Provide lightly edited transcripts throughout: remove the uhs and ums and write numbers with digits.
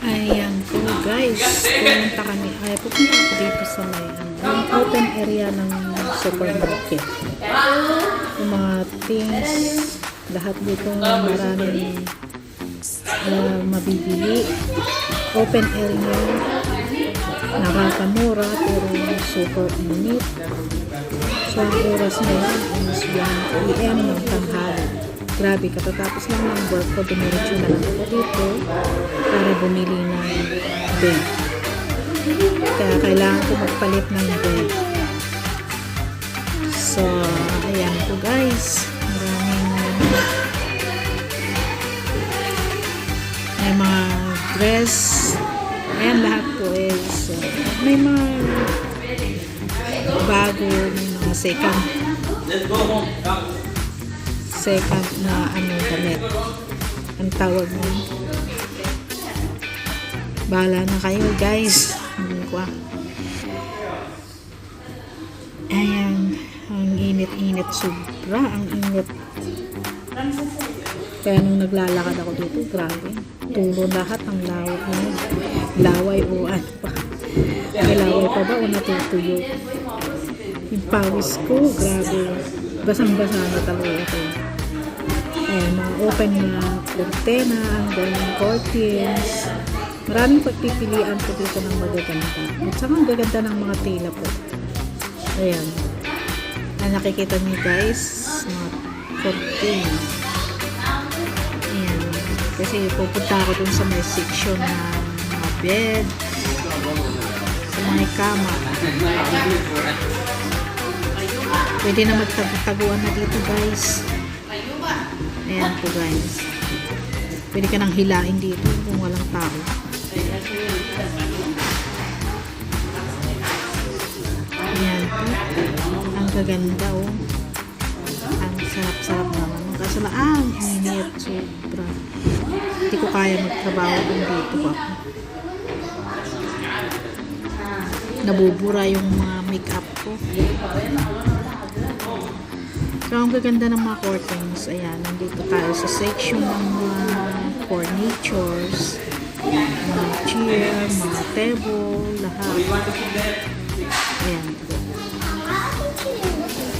Ayan po guys, pupunta ako dito sa may yung open area ng supermarket. Yung mga things, lahat dito maraming mabibili. Open area, nakakamura, pero super init. So ang oras ngayon is 1 PM ng tanghali. Grabe, katatapos lang ng work ko, dumiretso na lang ako dito para bumili ng bed. Kaya kailangan ko magpalit ng bed. So, ayan po guys. May mga dress. Ayan, lahat po is may mga bago, may mga second na damit. Ang tawag mo. Bahala na kayo guys. Ayan, ang init-init, sobra ang init. Kaya nung naglalakad ako dito, grabe, tulo lahat ang laway o ano pa. May laway pa ba o natutuyo? Yung pawis ko, grabe, basang-basa na talaga ito. Ayan, mga open na kurtena, hanggang curtains. Maraming pagpipilian po dito ng magaganda. At saka ang gaganda ng mga tela po. Ayan. Nakikita niyo guys, mga curtain. Ayan. Kasi pupunta ako dun sa may section na mga bed, sa may kama. Pwede na magtaguan na dito guys. Ayan po guys. Pwede ka nang hilain dito kung walang tao. Ayan po. Ang gaganda oh. Ang sarap-sarap naman. Kaso lang, ang init. Sobra. Hindi ko kaya magtrabaho kung dito ako. Nabubura yung mga make-up ko. So, ang gaganda ng mga curtains. Ayan, nandito tayo sa section ng mga furnitures, mga chair, mga table, lahat. Ayan.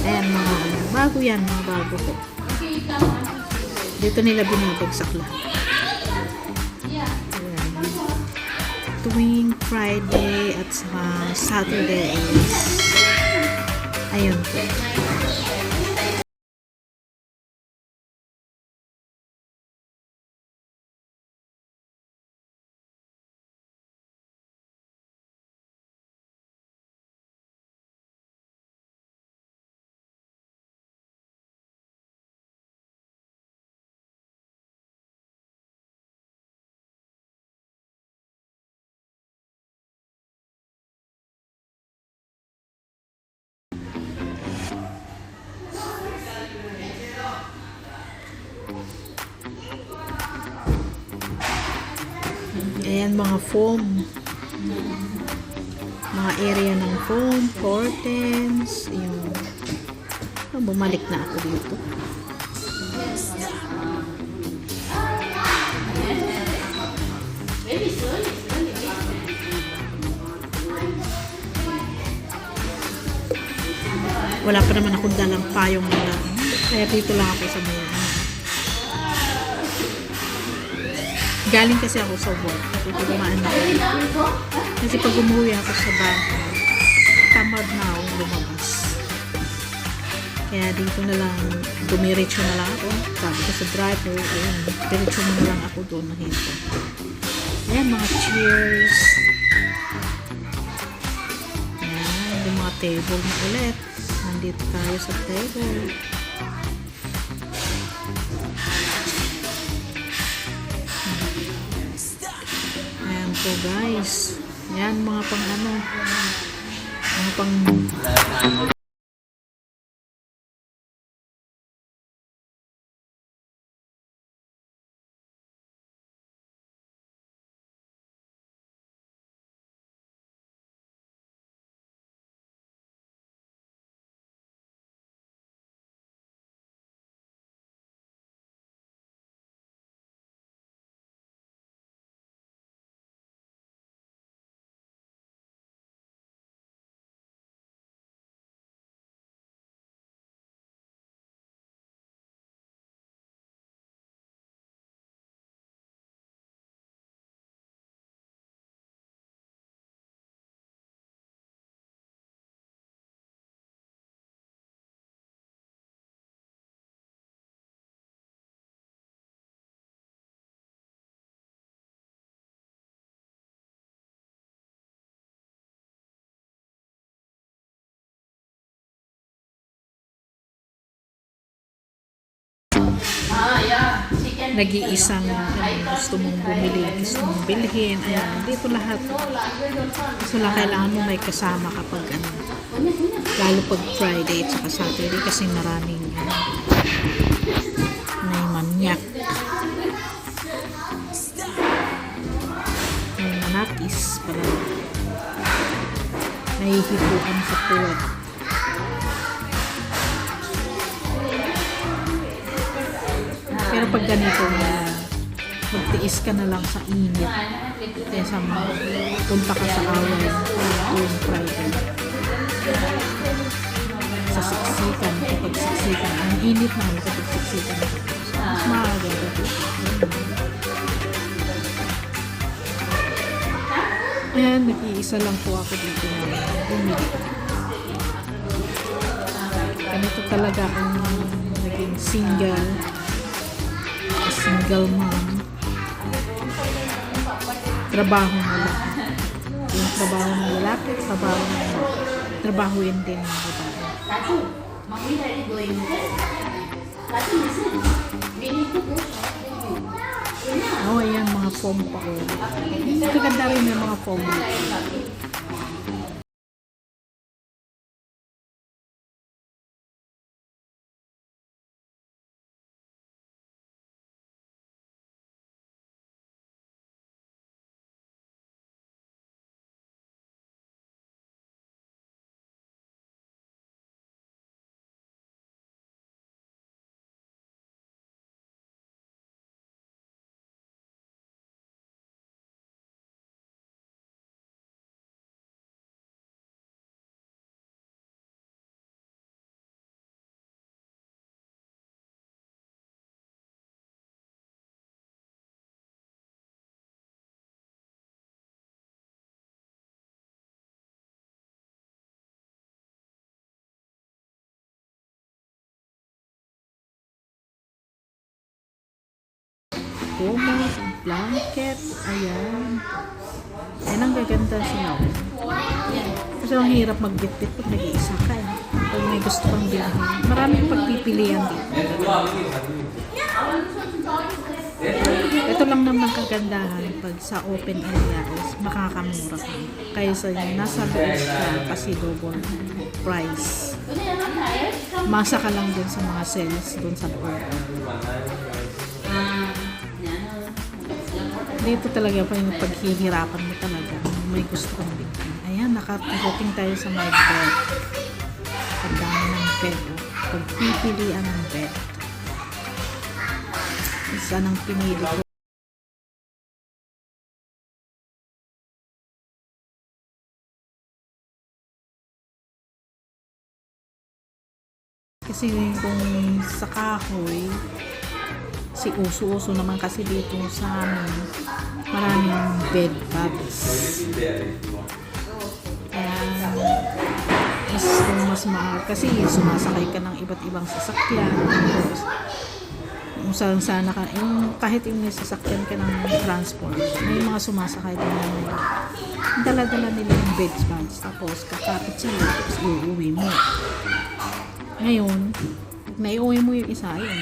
Ayan, mga bago yan, mga bago ko. Dito nila binabagsak lahat. Ayan. Tuwing Friday at Saturday is ayun po. Ayan, mga foam. Mga area ng foam, curtains. Yung bumalik na ako dito. Wala pa naman akong dalang payong na. Kaya dito lang ako sa mga. Galing kasi ako sa work. Kasi dumaan ako. Kasi pag umuwi ako sa bahay, tamad na ako lumabas. Kaya dito na lang, dumiretso na lang ako. Sabi ko sa driver, ayun, diretso na lang ako doon na hito. Ayan, mga chairs. Ayan, yung mga table na ulit. Nandito tayo sa table. So guys, yan mga pang mga pang nag-iisang gusto mong bumili, gusto mong bilhin. Ayan, dito lahat. Gusto lang kailangan mo may kasama kapag lalo pag Friday at saka Saturday kasi maraming may manyak. May manakis pala. Nahihipuan sa puwet. Pero pag ganito magtiis ka na lang sa init kaysa punta ka sa away tuwing Friday sa siksikan, kapag siksikan ang init na kapag siksikan mas maaga dito. Ayan, nag-iisa lang po ako dito na bumili. Ganito talaga ang naging single mom. Trabaho na lang. Yung trabaho ng lalaki, trabaho yun din ng babae. Oh, ayan mga foam pa ko. Maganda rin yung mga foam. Coma, blanket, ayan. Ayan ang gaganda siya. Kasi ang hirap magbitbit pag nag-iisa ka eh. Pag may gusto kang bilhin. Maraming pagpipilian dito. Ito lang naman kagandahan pag sa open area is makakamura ka. Kaysa yung nasa loob ka kasi double price. Masa ka lang dun sa mga sales dun sa loob. Dito talaga pa yung paghihirapan mo talaga. May gusto kong bilhin. Ayan, nakarating tayo sa my bed. Pagdami ng bed. Pagpipilian ng bed. Isa nang pinili ko. Kasi kung sa kahoy, si uso-uso naman kasi dito sa amin, maraming bed bugs. Kaya mas mahal kasi sumasakay ka ng iba't ibang sasakyan. Kung saan sana ka, yung kahit yung may sasakyan ka ng transport, may mga sumasakay din na dala-dala nila yung bed bugs. Tapos kakapit sila, tapos uuwi mo. Ngayon, naiuwi mo yung isa, yun.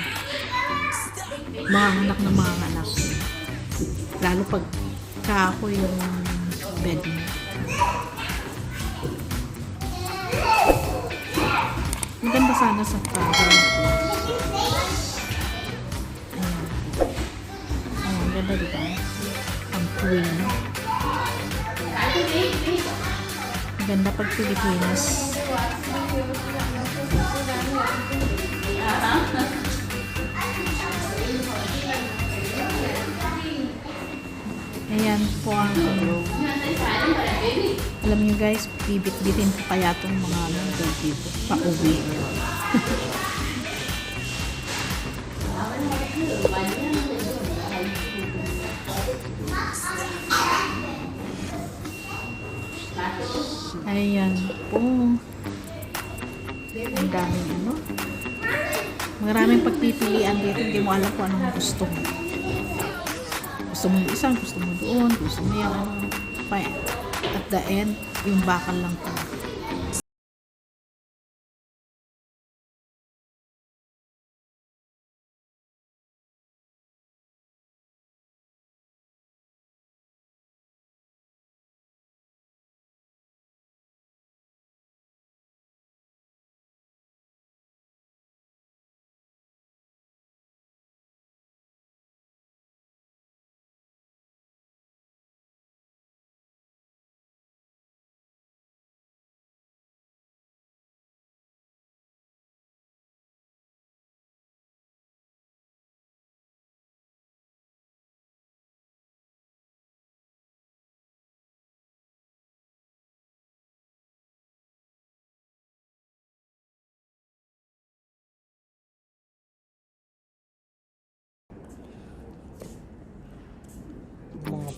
Mga anak na mga anak. Lalo pag kahoy yung bed mo. Maganda sana sa travel ko. Ayan. Ayan, ganda diba? Ang queen. Maganda pag Pilipinas. Ayan po ang alam nyo guys, bibit-bitin ko kaya itong mga dito pa-uwi. Ayan po. Ang daming ano. Maraming pagpipilian dito, hindi mo alam kung anong gusto mo. Gusto mo yung isang, gusto mo doon, gusto mo yung ano. At the end, yung bakal lang pala.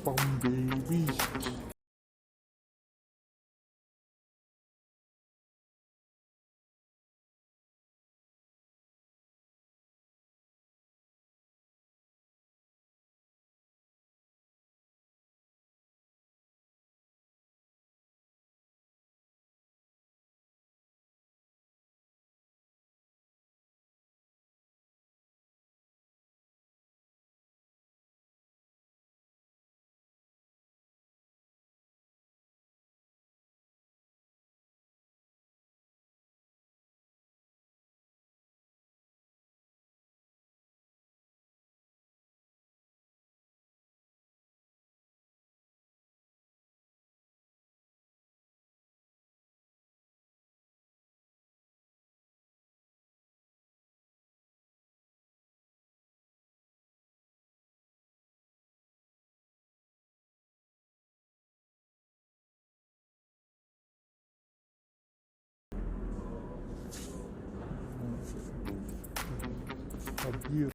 pang baby. Abir.